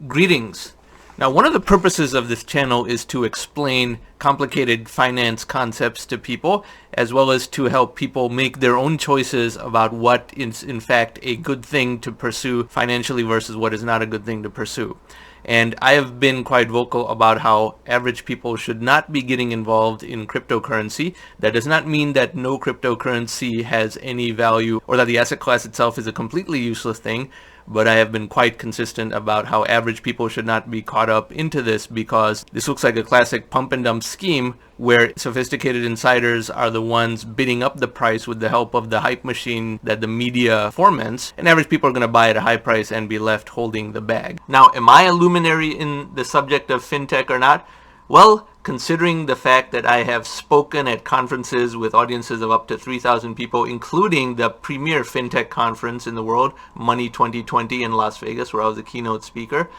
Greetings. Now, one of the purposes of this channel is to explain complicated finance concepts to people, as well as to help people make their own choices about what is in fact a good thing to pursue financially versus what is not a good thing to pursue. And I have been quite vocal about how average people should not be getting involved in cryptocurrency. That does not mean that no cryptocurrency has any value or that the asset class itself is a completely useless thing. But I have been quite consistent about how average people should not be caught up into this, because this looks like a classic pump and dump scheme where sophisticated insiders are the ones bidding up the price with the help of the hype machine that the media foments, and average people are going to buy at a high price and be left holding the bag. Now, am I a luminary in the subject of fintech or not? Well, considering the fact that I have spoken at conferences with audiences of up to 3,000 people, including the premier fintech conference in the world, Money 2020 in Las Vegas, where I was a keynote speaker,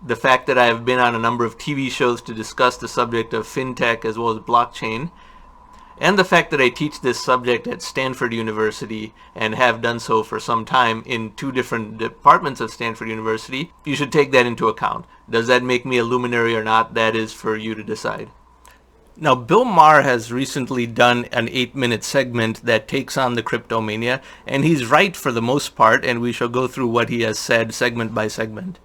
the fact that I have been on a number of TV shows to discuss the subject of fintech as well as blockchain, and the fact that I teach this subject at Stanford University and have done so for some time in 2 different departments of Stanford University, you should take that into account. Does that make me a luminary or not? That is for you to decide. Now, Bill Maher has recently done an 8-minute segment that takes on the cryptomania, and he's right for the most part, and we shall go through what he has said segment by segment.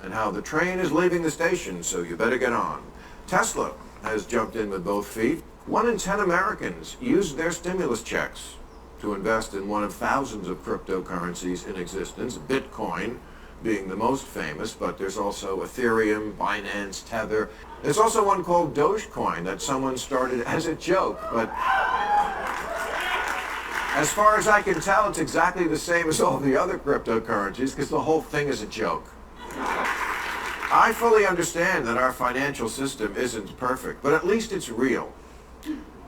And how the train is leaving the station, so you better get on. Tesla has jumped in with both feet. 1 in 10 Americans used their stimulus checks to invest in one of thousands of cryptocurrencies in existence, Bitcoin being the most famous, but there's also Etherium, Binance, Tether. There's also one called Dogecoin that someone started as a joke, but as far as I can tell, it's exactly the same as all the other cryptocurrencies because the whole thing is a joke. I fully understand that our financial system isn't perfect, but at least it's real.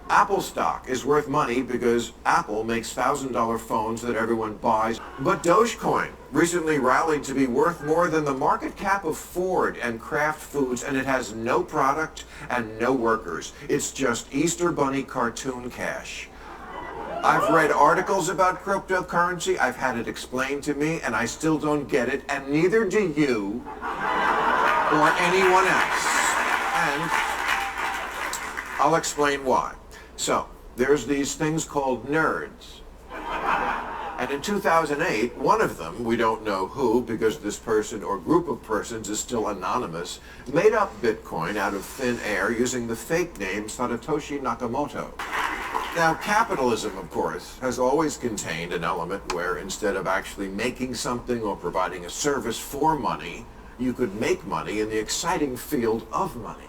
Apple stock is worth money because Apple makes $1,000 phones that everyone buys. But Dogecoin recently rallied to be worth more than the market cap of Ford and Kraft Foods, and it has no product and no workers. It's just Easter Bunny cartoon cash. I've read articles about cryptocurrency, I've had it explained to me, and I still don't get it, and neither do you or anyone else. And I'll explain why. So, there's these things called nerds. And in 2008, one of them, we don't know who because this person or group of persons is still anonymous, made up Bitcoin out of thin air using the fake name Satoshi Nakamoto. Now, capitalism, of course, has always contained an element where instead of actually making something or providing a service for money, you could make money in the exciting field of money.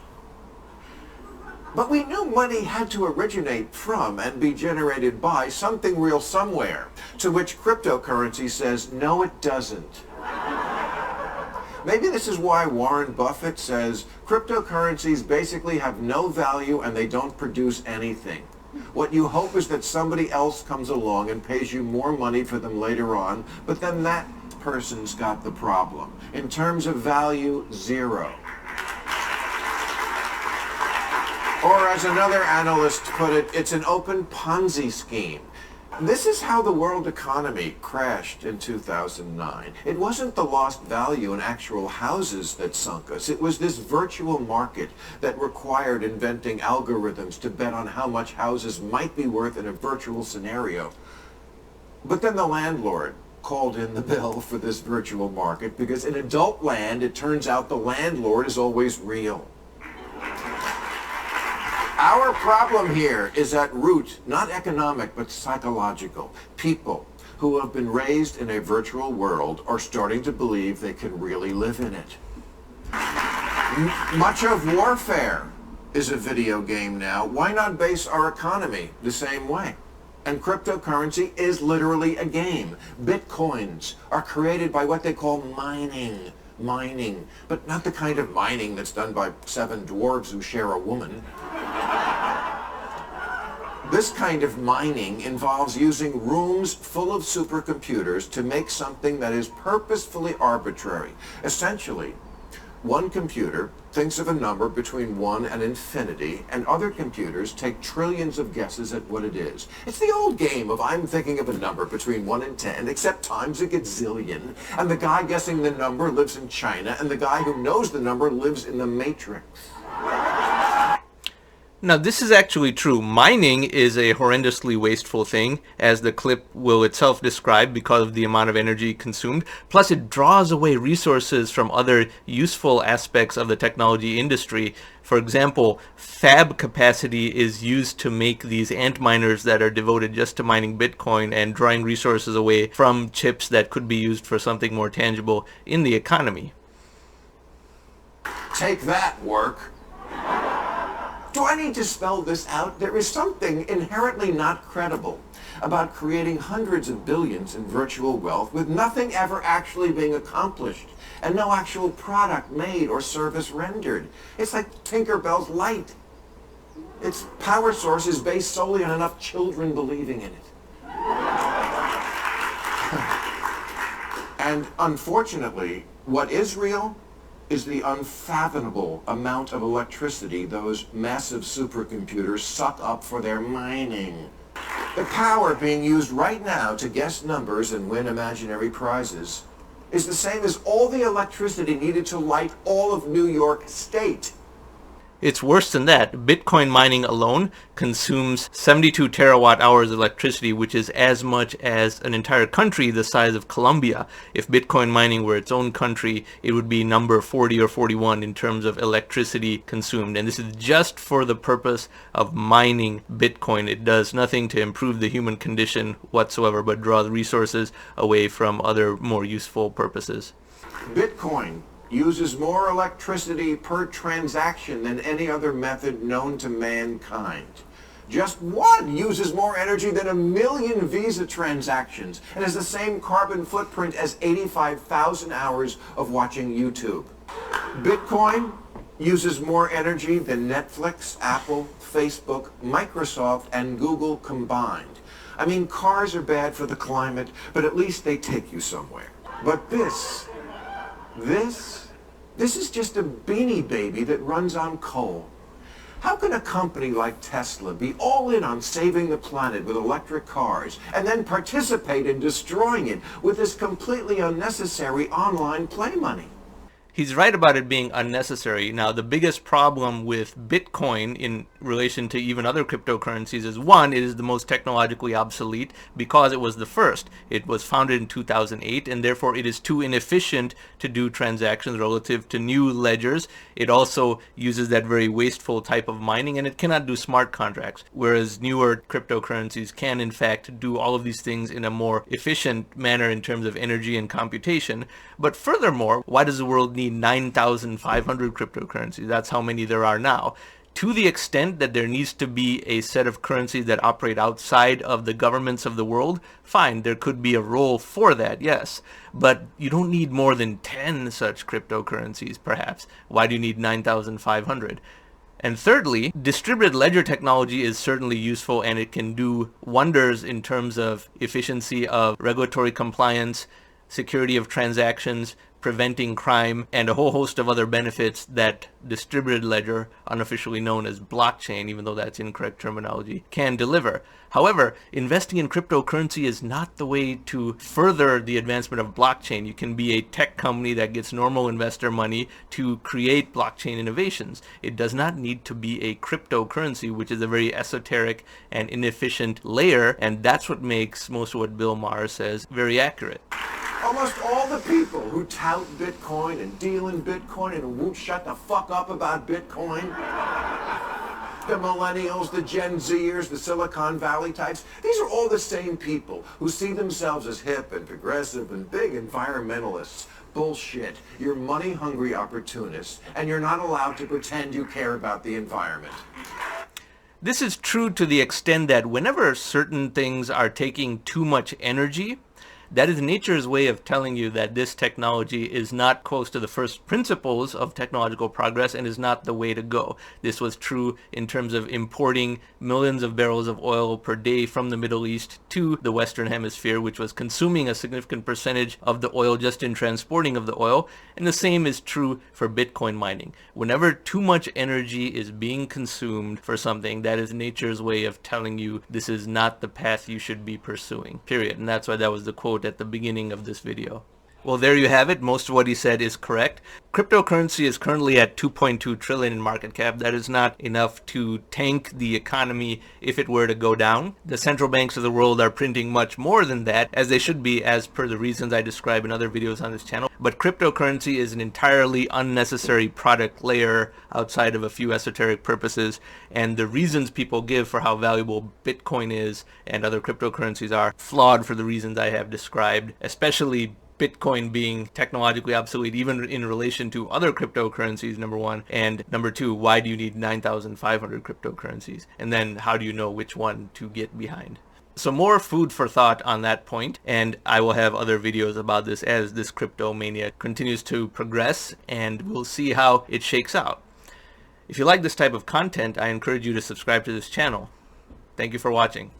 But we knew money had to originate from and be generated by something real somewhere, to which cryptocurrency says, no, it doesn't. Maybe this is why Warren Buffett says cryptocurrencies basically have no value and they don't produce anything. What you hope is that somebody else comes along and pays you more money for them later on, but then that person's got the problem. In terms of value, zero. Or as another analyst put it, it's an open Ponzi scheme. This is how the world economy crashed in 2009. It wasn't the lost value in actual houses that sunk us. It was this virtual market that required inventing algorithms to bet on how much houses might be worth in a virtual scenario. But then the landlord called in the bill for this virtual market because in adult land, it turns out the landlord is always real. Our problem here is at root, not economic, but psychological. People who have been raised in a virtual world are starting to believe they can really live in it. Much of warfare is a video game now. Why not base our economy the same way? And cryptocurrency is literally a game. Bitcoins are created by what they call mining, but not the kind of mining that's done by 7 dwarves who share a woman. This kind of mining involves using rooms full of supercomputers to make something that is purposefully arbitrary. Essentially, One computer thinks of a number between 1 and infinity, and other computers take trillions of guesses at what it is. It's the old game of I'm thinking of a number between 1 and 10, except times a gazillion, and the guy guessing the number lives in China, and the guy who knows the number lives in the Matrix. Now, this is actually true. Mining is a horrendously wasteful thing, as the clip will itself describe, because of the amount of energy consumed. Plus, it draws away resources from other useful aspects of the technology industry. For example, fab capacity is used to make these ant miners that are devoted just to mining Bitcoin and drawing resources away from chips that could be used for something more tangible in the economy. Take that, work. Do I need to spell this out? There is something inherently not credible about creating hundreds of billions in virtual wealth with nothing ever actually being accomplished and no actual product made or service rendered. It's like Tinkerbell's light. Its power source is based solely on enough children believing in it. And unfortunately, what is real is the unfathomable amount of electricity those massive supercomputers suck up for their mining. The power being used right now to guess numbers and win imaginary prizes is the same as all the electricity needed to light all of New York State. It's worse than that. Bitcoin mining alone consumes 72 terawatt hours of electricity, which is as much as an entire country the size of Colombia. If Bitcoin mining were its own country, it would be number 40 or 41 in terms of electricity consumed. And this is just for the purpose of mining Bitcoin. It does nothing to improve the human condition whatsoever, but draws resources away from other more useful purposes. Bitcoin uses more electricity per transaction than any other method known to mankind. Just one uses more energy than 1 million Visa transactions and has the same carbon footprint as 85,000 hours of watching YouTube. Bitcoin uses more energy than Netflix, Apple, Facebook, Microsoft, and Google combined. I mean, cars are bad for the climate, but at least they take you somewhere. But this is just a beanie baby that runs on coal. How can a company like Tesla be all in on saving the planet with electric cars and then participate in destroying it with this completely unnecessary online play money? He's right about it being unnecessary. Now, the biggest problem with Bitcoin in relation to even other cryptocurrencies is, one, it is the most technologically obsolete because it was the first. It was founded in 2008, and therefore it is too inefficient to do transactions relative to new ledgers. It also uses that very wasteful type of mining, and it cannot do smart contracts, whereas newer cryptocurrencies can, in fact, do all of these things in a more efficient manner in terms of energy and computation. But furthermore, why does the world need 9,500 cryptocurrencies? That's how many there are now. To the extent that there needs to be a set of currencies that operate outside of the governments of the world, fine, there could be a role for that, yes. But you don't need more than 10 such cryptocurrencies, perhaps. Why do you need 9,500? And thirdly, distributed ledger technology is certainly useful, and it can do wonders in terms of efficiency of regulatory compliance, security of transactions, preventing crime, and a whole host of other benefits that distributed ledger, unofficially known as blockchain, even though that's incorrect terminology, can deliver. However, investing in cryptocurrency is not the way to further the advancement of blockchain. You can be a tech company that gets normal investor money to create blockchain innovations. It does not need to be a cryptocurrency, which is a very esoteric and inefficient layer, and that's what makes most of what Bill Maher says very accurate. Almost all the people who tout Bitcoin and deal in Bitcoin and who won't shut the fuck up about Bitcoin, the millennials, the Gen Zers, the Silicon Valley types, these are all the same people who see themselves as hip and progressive and big environmentalists. Bullshit. You're money-hungry opportunists, and you're not allowed to pretend you care about the environment. This is true to the extent that whenever certain things are taking too much energy, That is nature's way of telling you that this technology is not close to the first principles of technological progress and is not the way to go. This was true in terms of importing millions of barrels of oil per day from the Middle East to the Western Hemisphere, which was consuming a significant percentage of the oil just in transporting of the oil. And the same is true for Bitcoin mining. Whenever too much energy is being consumed for something, that is nature's way of telling you this is not the path you should be pursuing, period. And that's why that was the quote at the beginning of this video. Well, there you have it. Most of what he said is correct. Cryptocurrency is currently at 2.2 trillion in market cap. That is not enough to tank the economy if it were to go down. The central banks of the world are printing much more than that, as they should be, as per the reasons I describe in other videos on this channel. But cryptocurrency is an entirely unnecessary product layer outside of a few esoteric purposes, and the reasons people give for how valuable Bitcoin is and other cryptocurrencies are flawed for the reasons I have described, especially Bitcoin being technologically obsolete even in relation to other cryptocurrencies, number one, and number two, why do you need 9,500 cryptocurrencies? And then how do you know which one to get behind? So more food for thought on that point, and I will have other videos about this as this crypto mania continues to progress, and we'll see how it shakes out. If you like this type of content, I encourage you to subscribe to this channel. Thank you for watching.